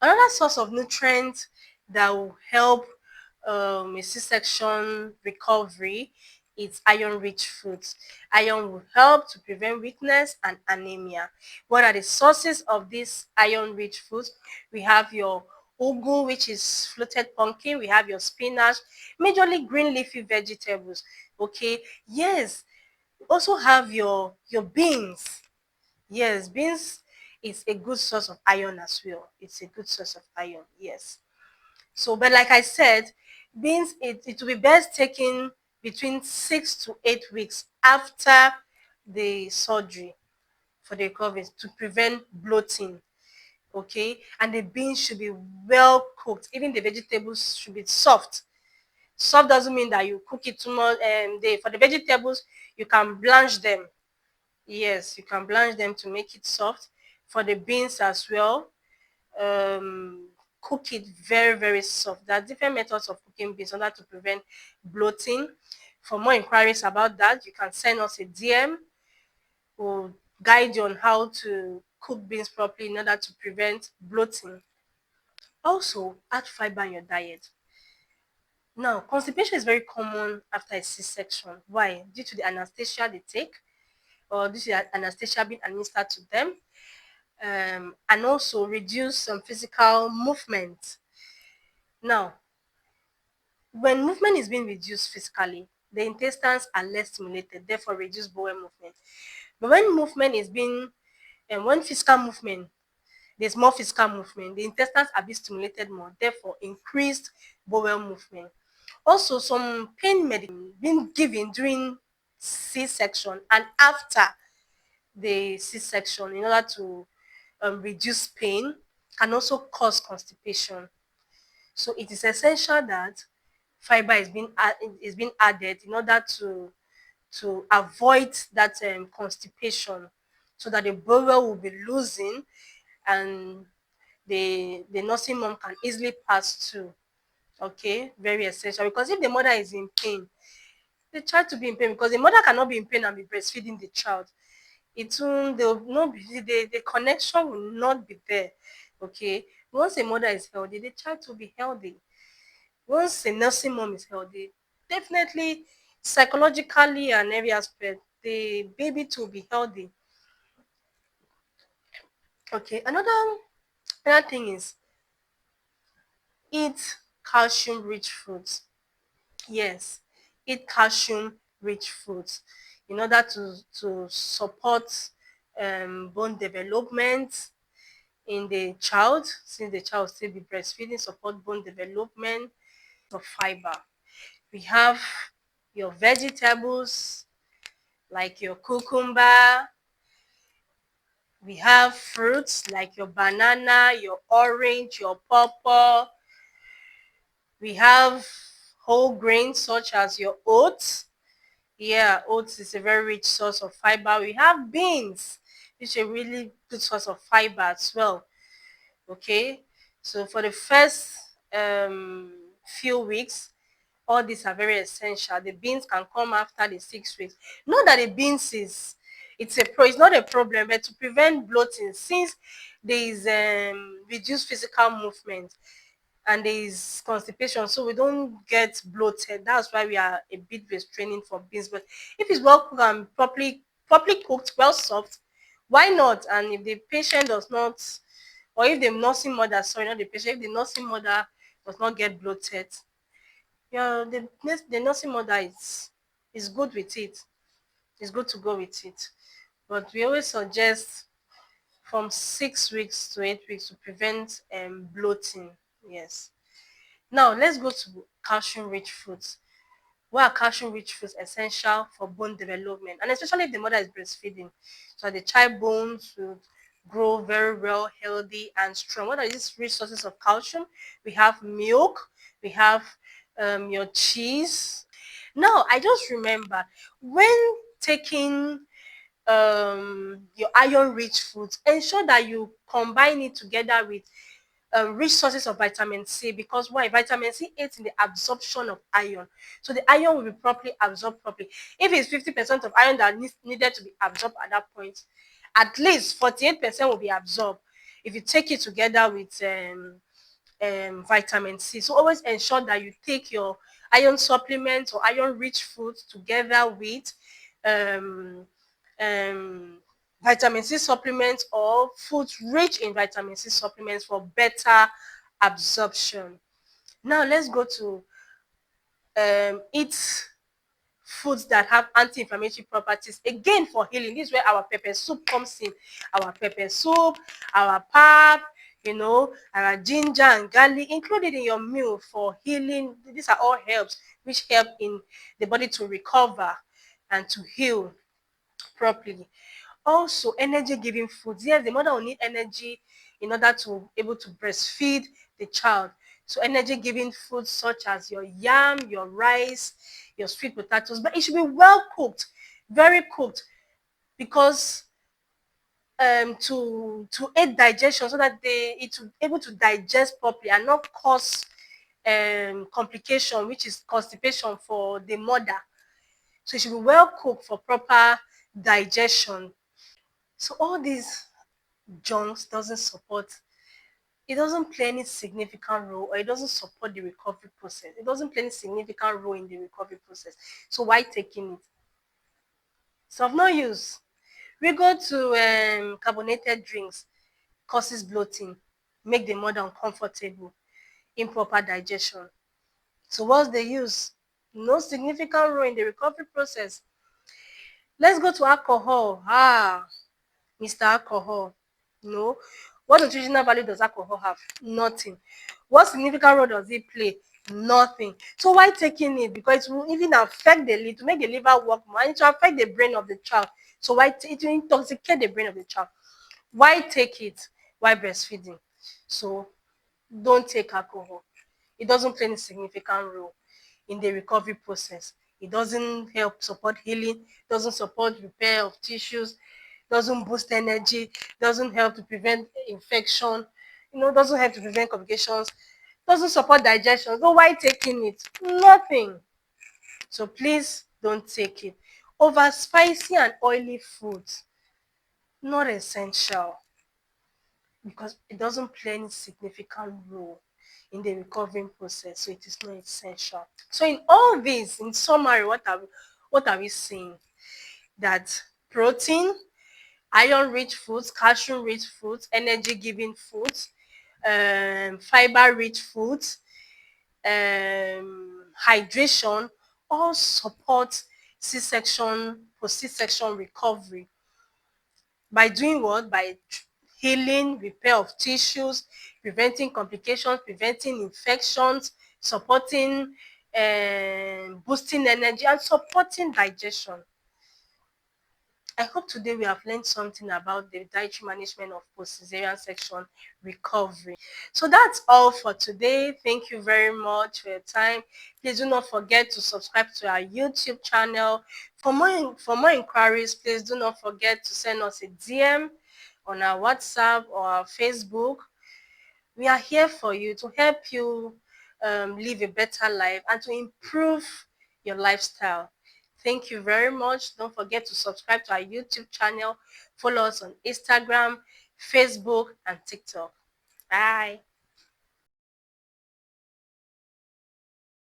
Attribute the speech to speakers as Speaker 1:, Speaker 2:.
Speaker 1: Another source of nutrients that will help a C-section recovery is iron-rich foods. Iron will help to prevent weakness and anemia. What are the sources of these iron-rich foods? We have your ugu, which is floated pumpkin. We have your spinach, majorly green leafy vegetables. Okay, yes. We also have your beans. Yes, beans is a good source of iron as well. It's a good source of iron, yes. So, but like I said, beans, it will be best taken between 6 to 8 weeks after the surgery for the recovery to prevent bloating. Okay, and the beans should be well cooked. Even the vegetables should be soft. Soft doesn't mean that you cook it too much. For the vegetables, you can blanch them. Yes, you can blanch them to make it soft. For the beans as well, cook it very, very soft. There are different methods of cooking beans in order to prevent bloating. For more inquiries about that, you can send us a DM. We'll guide you on how to cook beans properly in order to prevent bloating. Also, add fiber in your diet. Now, constipation is very common after a C-section. Why? Due to the anesthesia they take, or due to the anesthesia being administered to them, and also reduce some physical movement. Now, when movement is being reduced physically, the intestines are less stimulated, therefore reduce bowel movement. But when movement is being, and when physical movement, there's more physical movement, the intestines are being stimulated more, therefore increased bowel movement. Also, some pain medication being given during C-section and after the C-section in order to reduce pain can also cause constipation. So it is essential that fiber is being added in order to avoid that constipation, so that the bowel will be loosened and the nursing mom can easily pass through. Okay, very essential, because if the mother is in pain, the child to be in pain, because the mother cannot be in pain and be breastfeeding the child. It will there will not be the connection will not be there. Okay, once a mother is healthy, the child will be healthy. Once a nursing mom is healthy, definitely psychologically and every aspect, the baby too will be healthy. Okay, another thing is eat calcium rich foods. Yes, eat calcium rich foods in order to support bone development in the child, since the child still be breastfeeding, support bone development of fiber. We have your vegetables like your cucumber. We have fruits like your banana, your orange, your pawpaw. We have whole grains such as your oats. Yeah, oats is a very rich source of fiber. We have beans, which is a really good source of fiber as well. Okay, so for the first few weeks, all these are very essential. The beans can come after the 6 weeks. Not that the beans is it's not a problem, but to prevent bloating, since there is reduced physical movement and there is constipation, so we don't get bloated. That's why we are a bit restraining for beans. But if it's well cooked and properly cooked, well soft, why not? And if the patient does not, or if the nursing mother, sorry, not the patient, if the nursing mother does not get bloated, yeah, the nursing mother is good with it. It's good to go with it. But we always suggest from 6 weeks to 8 weeks to prevent bloating. Yes. Now let's go to calcium rich foods. Why are calcium rich foods essential for bone development? And especially if the mother is breastfeeding. So the child bones will grow very well, healthy, and strong. What are these rich sources of calcium? We have milk, we have your cheese. Now I just remember when taking your iron rich foods, ensure that you combine it together with rich sources of vitamin C, because why? Vitamin C aids in the absorption of iron. So the iron will be properly absorbed properly. If it's 50% of iron that needed to be absorbed at that point, at least 48% will be absorbed. if you take it together with vitamin C. So always ensure that you take your iron supplements or iron rich foods together with um, um, vitamin C supplements or foods rich in vitamin C supplements for better absorption. Now let's go to eat foods that have anti-inflammatory properties again for healing. This is where our pepper soup comes in. Our pepper soup, our pap, our ginger and garlic, included in your meal for healing. These are all herbs which help in the body to recover and to heal properly. Also, energy giving foods. Yes, the mother will need energy in order to able to breastfeed the child. So energy giving foods such as your yam, your rice, your sweet potatoes, but it should be well cooked, very cooked, because to aid digestion so that it will be able to digest properly and not cause complication, which is constipation for the mother. So it should be well cooked for proper digestion. So all these junks it doesn't play any significant role, or it doesn't support the recovery process. It doesn't play any significant role in the recovery process. So why taking it? It's of no use. We go to carbonated drinks, causes bloating, make the mother uncomfortable, improper digestion. So what's the use? No significant role in the recovery process. Let's go to alcohol. Mr. Alcohol. No. What nutritional value does alcohol have? Nothing. What significant role does it play? Nothing. So why taking it? Because it will even affect the liver, to make the liver work more, and it will affect the brain of the child. So it will intoxicate the brain of the child. Why take it? Why breastfeeding? So don't take alcohol. It doesn't play any significant role in the recovery process. It doesn't help support healing, doesn't support repair of tissues, doesn't boost energy, doesn't help to prevent infection, doesn't help to prevent complications, doesn't support digestion. So why taking it? Nothing. So please don't take it. Over spicy and oily foods, not essential, because it doesn't play any significant role in the recovering process. So it is not essential. So in all this, in summary, what are we saying? That protein, iron rich foods, calcium rich foods, energy giving foods, fiber rich foods, hydration, all support C-section, post C-section recovery. By doing what? By healing, repair of tissues, preventing complications, preventing infections, supporting, boosting energy, and supporting digestion. I hope today we have learned something about the dietary management of post-cesarean section recovery. So that's all for today. Thank you very much for your time. Please do not forget to subscribe to our YouTube channel. For more inquiries, please do not forget to send us a DM on our WhatsApp or our Facebook. We are here for you to help you live a better life and to improve your lifestyle. Thank you very much. Don't forget to subscribe to our YouTube channel. Follow us on Instagram, Facebook, and TikTok. Bye.